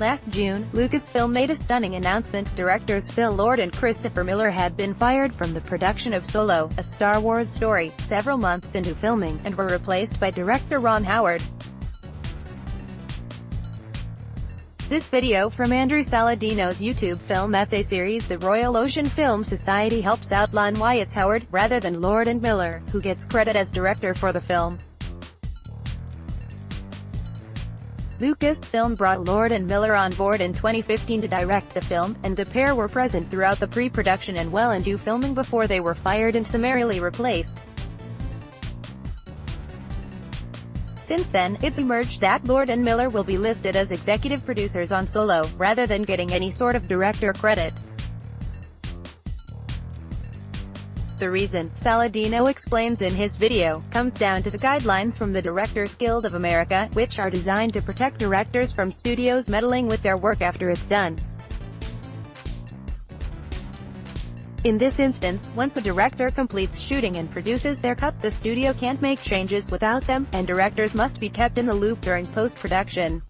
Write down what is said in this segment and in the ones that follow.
Last June, Lucasfilm made a stunning announcement. Directors Phil Lord and Christopher Miller had been fired from the production of Solo, a Star Wars story, several months into filming, and were replaced by director Ron Howard. This video from Andrew Saladino's YouTube film essay series The Royal Ocean Film Society helps outline why it's Howard, rather than Lord and Miller, who gets credit as director for the film. Lucasfilm brought Lord and Miller on board in 2015 to direct the film, and the pair were present throughout the pre-production and well into filming before they were fired and summarily replaced. Since then, it's emerged that Lord and Miller will be listed as executive producers on Solo, rather than getting any sort of director credit. The reason, Saladino explains in his video, comes down to the guidelines from the Directors Guild of America, which are designed to protect directors from studios meddling with their work after it's done. In this instance, once a director completes shooting and produces their cut, the studio can't make changes without them, and directors must be kept in the loop during post-production.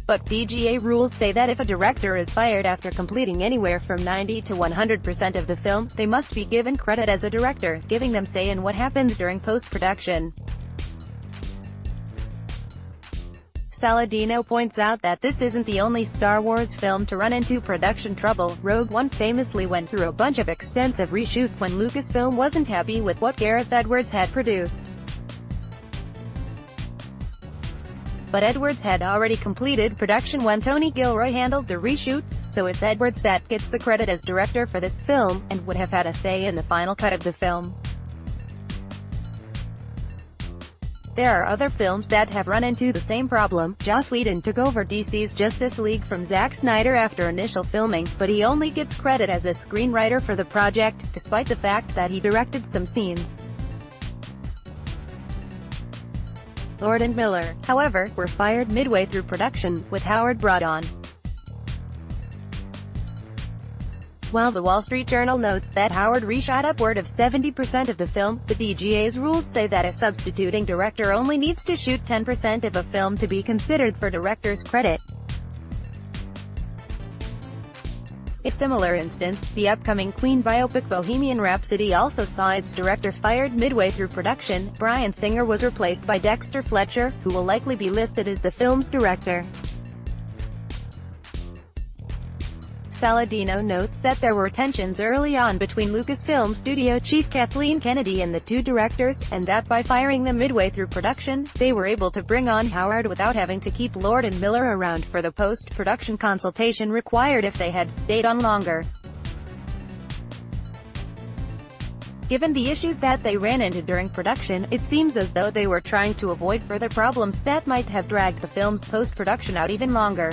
But DGA rules say that if a director is fired after completing anywhere from 90 to 100% of the film, they must be given credit as a director, giving them say in what happens during post-production. Saladino points out that this isn't the only Star Wars film to run into production trouble. Rogue One famously went through a bunch of extensive reshoots when Lucasfilm wasn't happy with what Gareth Edwards had produced. But Edwards had already completed production when Tony Gilroy handled the reshoots, so it's Edwards that gets the credit as director for this film, and would have had a say in the final cut of the film. There are other films that have run into the same problem. Joss Whedon took over DC's Justice League from Zack Snyder after initial filming, but he only gets credit as a screenwriter for the project, despite the fact that he directed some scenes. Lord and Miller, however, were fired midway through production, with Howard brought on. While the Wall Street Journal notes that Howard reshot upward of 70% of the film, the DGA's rules say that a substituting director only needs to shoot 10% of a film to be considered for director's credit. A similar instance, the upcoming Queen biopic Bohemian Rhapsody also saw its director fired midway through production. Bryan Singer was replaced by Dexter Fletcher, who will likely be listed as the film's director. Saladino notes that there were tensions early on between Lucasfilm studio chief Kathleen Kennedy and the two directors, and that by firing them midway through production, they were able to bring on Howard without having to keep Lord and Miller around for the post-production consultation required if they had stayed on longer. Given the issues that they ran into during production, it seems as though they were trying to avoid further problems that might have dragged the film's post-production out even longer.